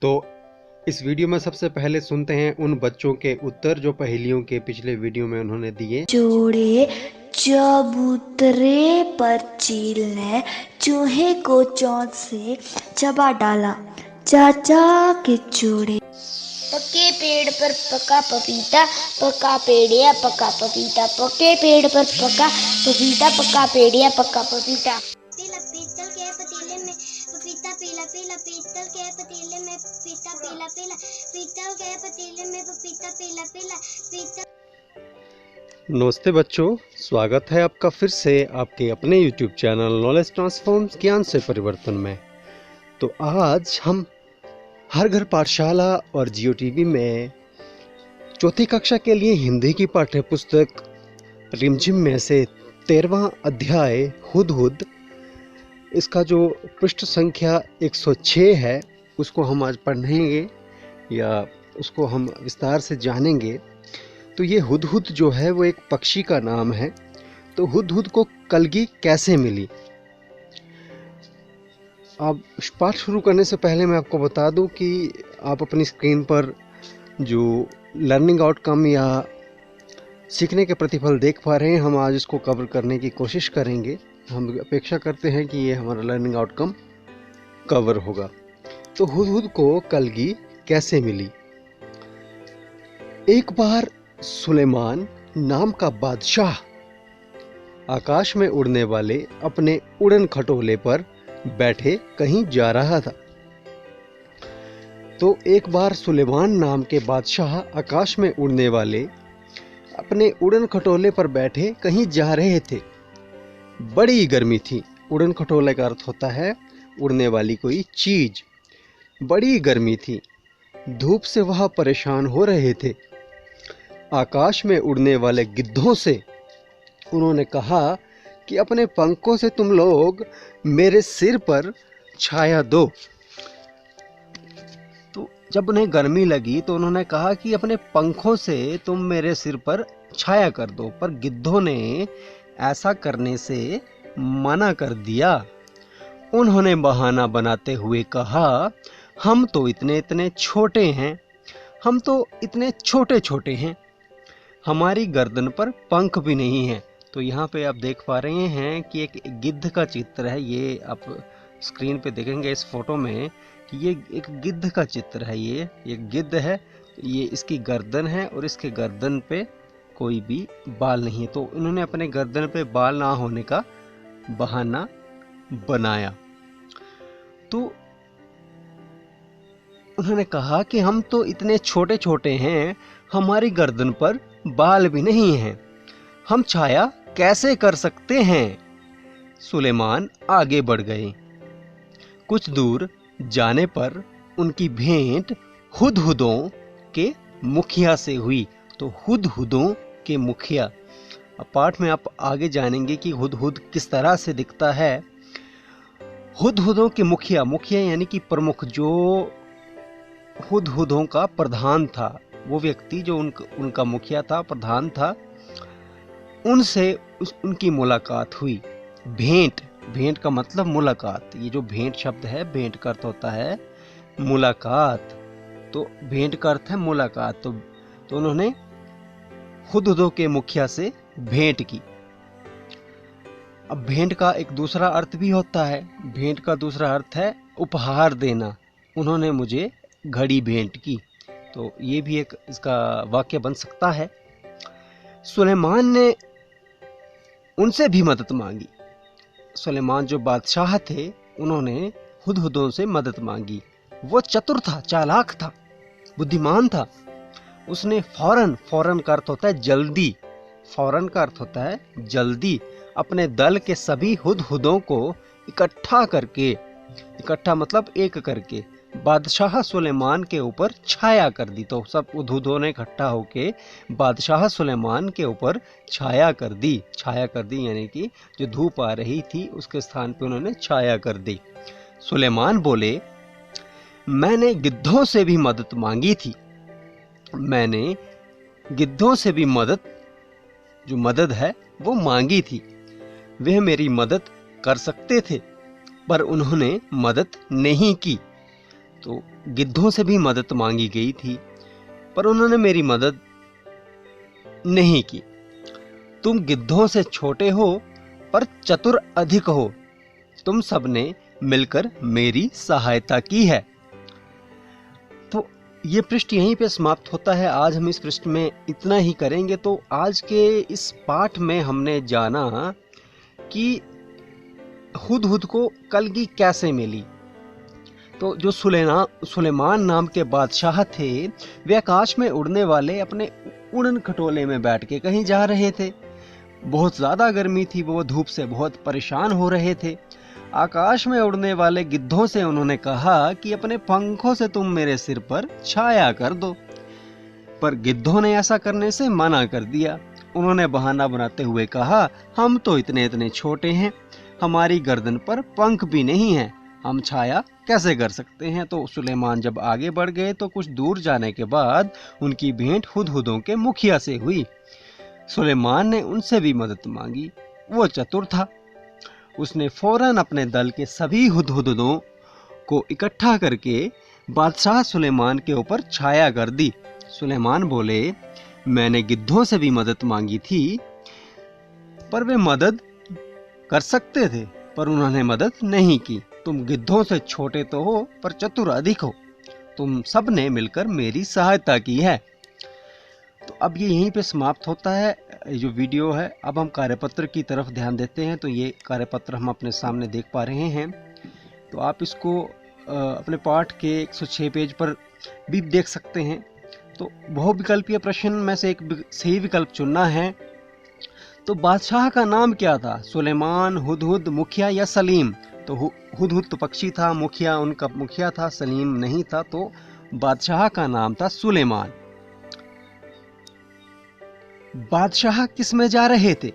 तो इस वीडियो में सबसे पहले सुनते हैं उन बच्चों के उत्तर जो पहेलियों के पिछले वीडियो में उन्होंने दिए। जोड़े चबूतरे पर चील ने चूहे को चोंच से चबा डाला। चाचा के जोड़े। पक्के पेड़ पर पका पपीता, पका पेड़िया पका पपीता, पक्के पेड़ पर पका पपीता, पका पेड़िया पका पपीता। पीला पीतल के पतीले में पपीता पीला पीला, पीतल के पतीले में पपीता पीला पीला, पीतल के पतीले में पपीता पीला पीला, पीतल। नमस्ते बच्चों, स्वागत है आपका फिर से आपके अपने YouTube चैनल नॉलेज ट्रांसफॉर्म्स ज्ञान से परिवर्तन में। तो आज हम हर घर पाठशाला और जियो टीवी में चौथी कक्षा के लिए हिंदी की पाठ्य पुस्तक रिमझिम में से 13वां अध्याय हुदहुद, इसका जो पृष्ठ संख्या 106 है उसको हम आज पढ़ेंगे या उसको हम विस्तार से जानेंगे। तो ये हुदहुद जो है वो एक पक्षी का नाम है। तो हुदहुद को कलगी कैसे मिली? अब पाठ शुरू करने से पहले मैं आपको बता दूं कि आप अपनी स्क्रीन पर जो लर्निंग आउटकम या सीखने के प्रतिफल देख पा रहे हैं, हम आज इसको कवर करने की कोशिश करेंगे। हम अपेक्षा करते हैं कि ये हमारा लर्निंग आउटकम कवर होगा। तो हुदहुद को कलगी कैसे मिली? एक बार सुलेमान नाम का बादशाह आकाश में उड़ने वाले अपने उड़न खटोले पर बैठे कहीं जा रहा था। तो एक बार सुलेमान नाम के बादशाह आकाश में उड़ने वाले अपने उड़न खटोले पर बैठे कहीं जा रहे थे। बड़ी गर्मी थी। उड़न खटोले का अर्थ होता है उड़ने वाली कोई चीज। बड़ी गर्मी थी। धूप से वह परेशान हो रहे थे। आकाश में उड़ने वाले गिद्धों से उन्होंने कहा कि अपने पंखों से तुम लोग मेरे सिर पर छाया दो। तो जब उन्हें गर्मी लगी तो उन्होंने कहा कि अपने पंखों से तुम मेरे सिर पर छाया कर दो, पर गिद्धों ने ऐसा करने से मना कर दिया। उन्होंने बहाना बनाते हुए कहा, हम तो इतने इतने छोटे हैं, हम तो इतने छोटे छोटे हैं, हमारी गर्दन पर पंख भी नहीं है। तो यहाँ पे आप देख पा रहे हैं कि एक गिद्ध का चित्र है। ये आप स्क्रीन पे देखेंगे इस फोटो में कि ये एक गिद्ध का चित्र है। ये एक गिद्ध है, ये इसकी गर्दन है और इसके गर्दन पे कोई भी बाल नहीं है। तो इन्होंने अपने गर्दन पे बाल ना होने का बहाना बनाया। तो उन्होंने कहा कि हम तो इतने छोटे छोटे हैं, हमारी गर्दन पर बाल भी नहीं हैं, हम छाया कैसे कर सकते हैं? सुलेमान आगे बढ़ गए। कुछ दूर जाने पर उनकी भेंट हुदहुदों के मुखिया से हुई। तो हुदहुदों के मुखिया, अब पाठ में आप आगे जानेंगे कि हुदहुद किस तरह से दिखता है। हुदहुदों के मुखिया, मुखिया यानी कि प्रमुख, जो हुदहुदों का प्रधान था, वो व्यक्ति जो उनका मुखिया था, प्रधान था, उनसे उनकी मुलाकात हुई। भेंट, भेंट का मतलब मुलाकात। ये जो भेंट शब्द है, भेंट का अर्थ होता है मुलाकात। तो भेंट का अर्थ है मुलाकात। तो उन्होंने हुदहुदों के मुखिया से भेंट की। अब भेंट का एक दूसरा अर्थ भी होता है। भेंट का दूसरा अर्थ है उपहार देना। उन्होंने मुझे घड़ी भेंट की। तो ये भी एक इसका वाक्य बन सकता है। सुलेमान ने उनसे भी मदद मांगी। सुलेमान जो बादशाह थे, उन्होंने हुदहुदों से मदद मांगी। वो चतुर था, चालाक था, बुद्धिमान था। उसने फौरन, फौरन का अर्थ होता है जल्दी, फौरन का अर्थ होता है जल्दी, अपने दल के सभी हुदहुदों को इकट्ठा करके, इकट्ठा मतलब एक करके, बादशाह सुलेमान के ऊपर छाया कर दी। तो सब हुदहुदों ने इकट्ठा होके बादशाह सुलेमान के ऊपर छाया कर दी। छाया कर दी यानी कि जो धूप आ रही थी उसके स्थान पे उन्होंने छाया कर दी। सुलेमान बोले, मैंने गिद्धों से भी मदद मांगी थी। मैंने गिद्धों से भी मदद, जो मदद है वो मांगी थी। वह मेरी मदद कर सकते थे, पर उन्होंने मदद नहीं की। तो गिद्धों से भी मदद मांगी गई थी, पर उन्होंने मेरी मदद नहीं की। तुम गिद्धों से छोटे हो पर चतुर अधिक हो, तुम सबने मिलकर मेरी सहायता की है। तो ये पृष्ठ यहीं पे समाप्त होता है। आज हम इस पृष्ठ में इतना ही करेंगे। तो आज के इस पाठ में हमने जाना कि हुदहुद को कलगी कैसे मिली। तो जो सुलेमान नाम के बादशाह थे, वे आकाश में उड़ने वाले अपने उड़न खटोले में बैठ के कहीं जा रहे थे। बहुत ज्यादा गर्मी थी, वो धूप से बहुत परेशान हो रहे थे। आकाश में उड़ने वाले गिद्धों से उन्होंने कहा कि अपने पंखों से तुम मेरे सिर पर छाया कर दो, पर गिद्धों ने ऐसा करने से मना कर दिया। उन्होंने बहाना बनाते हुए कहा, हम तो इतने छोटे हैं, हमारी गर्दन पर पंख भी नहीं है, हम छाया कैसे कर सकते हैं। तो सुलेमान जब आगे बढ़ गए तो कुछ दूर जाने के बाद उनकी भेंट हुदहुदों के मुखिया से हुई। सुलेमान ने उनसे भी मदद मांगी। वो चतुर था, उसने फौरन अपने दल के सभी हुदहुदों को इकट्ठा करके बादशाह सुलेमान के ऊपर छाया कर दी। सुलेमान बोले, मैंने गिद्धों से भी मदद मांगी थी, पर वे मदद कर सकते थे, पर उन्होंने मदद नहीं की। तुम गिद्धों से छोटे तो हो पर चतुर अधिक हो, तुम सब ने मिलकर मेरी सहायता की है। तो अब ये यहीं पे समाप्त होता है जो वीडियो है। अब हम कार्यपत्र की तरफ ध्यान देते हैं। तो ये कार्यपत्र हम अपने सामने देख पा रहे हैं। तो आप इसको अपने पाठ के 106 पेज पर भी देख सकते हैं। तो बहुविकल्पीय प्रश्न में से एक सही विकल्प चुनना है। तो बादशाह का नाम क्या था? सुलेमान, हुदहुद, मुखिया या सलीम? तो हुदहुद तो पक्षी था, मुखिया उनका मुखिया था, सलीम नहीं था। तो बादशाह का नाम था सुलेमान। बादशाह किस में जा रहे थे?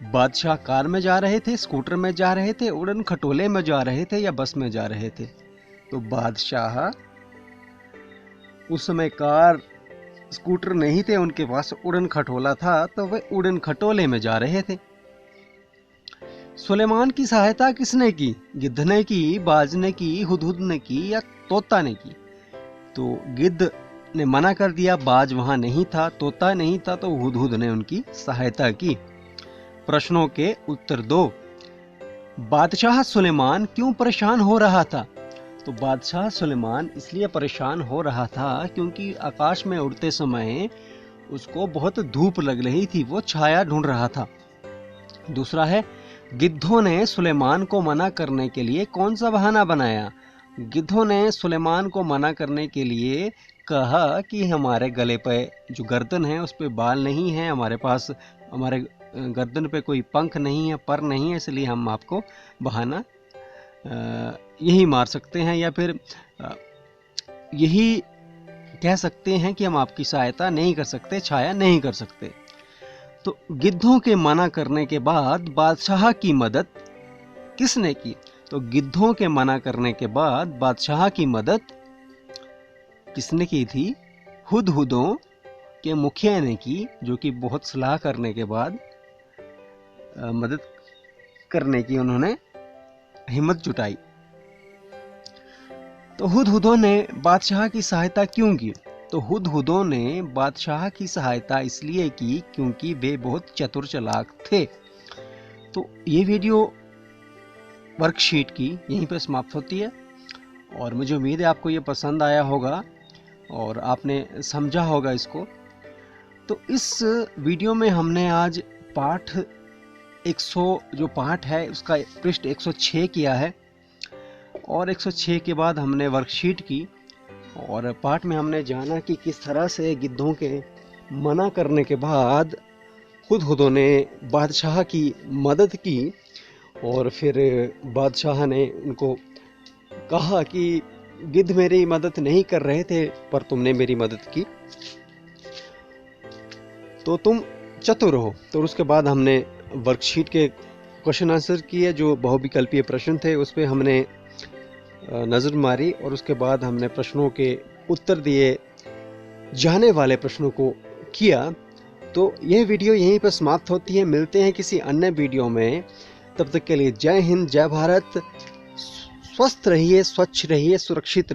बादशाह कार में जा रहे थे, स्कूटर में जा रहे थे, उड़न खटोले में जा रहे थे या बस में जा रहे थे? तो बादशाह उस समय कार स्कूटर नहीं थे, उनके पास उड़न खटोला था, तो वे उड़न खटोले में जा रहे थे। सुलेमान की सहायता किसने की? गिद्ध ने की, बाज ने की, हुदहुद ने की या तोता ने की? तो गिद्ध ने मना कर दिया, बाज वहां नहीं था, तोता नहीं था, तो हुदहुद ने उनकी सहायता की। प्रश्नों के उत्तर दो। बादशाह सुलेमान क्यों परेशान हो रहा था? तो बादशाह सुलेमान इसलिए परेशान हो रहा था क्योंकि आकाश में उड़ते समय उसको बहुत धूप लग रही थी, वो छाया ढूंढ रहा था। दूसरा है, गिद्धों ने सुलेमान को मना करने के लिए कौन सा बहाना बनाया? गिद्धों ने सुलेमान को मना करने के लिए कहा कि हमारे गले पे जो गर्दन है उस पे बाल नहीं है, हमारे गर्दन पे कोई पंख नहीं है, पर नहीं है, इसलिए हम आपको बहाना यही मार सकते हैं, या फिर यही कह सकते हैं कि हम आपकी सहायता नहीं कर सकते, छाया नहीं कर सकते। तो गिद्धों के मना करने के बाद बादशाह की मदद किसने की? तो गिद्धों के मना करने के बाद बादशाह की मदद किसने की थी? हुदहुदों के मुखिया ने की, जो कि बहुत सलाह करने के बाद मदद करने की उन्होंने हिम्मत जुटाई। तो हुदहुदों ने बादशाह की सहायता क्यों की? तो हुदहुदों ने बादशाह की सहायता इसलिए की क्योंकि वे बहुत चतुर चालाक थे। तो ये वीडियो वर्कशीट की यहीं पर समाप्त होती है और मुझे उम्मीद है आपको ये पसंद आया होगा और आपने समझा होगा इसको। तो इस वीडियो में हमने आज पाठ 100 जो पाठ है उसका पृष्ठ 106 किया है और 106 के बाद हमने वर्कशीट की और पाठ में हमने जाना कि किस तरह से गिद्धों के मना करने के बाद हुदहुदों ने बादशाह की मदद की और फिर बादशाह ने उनको कहा कि गिद्ध मेरी मदद नहीं कर रहे थे पर तुमने मेरी मदद की तो तुम चतुर हो। तो उसके बाद हमने वर्कशीट के क्वेश्चन आंसर किए, जो बहुविकल्पीय प्रश्न थे उस पर हमने नज़र मारी और उसके बाद हमने प्रश्नों के उत्तर दिए जाने वाले प्रश्नों को किया। तो यह वीडियो यहीं पर समाप्त होती है। मिलते हैं किसी अन्य वीडियो में, तब तक के लिए जय हिंद, जय भारत, स्वस्थ रहिए, स्वच्छ रहिए, सुरक्षित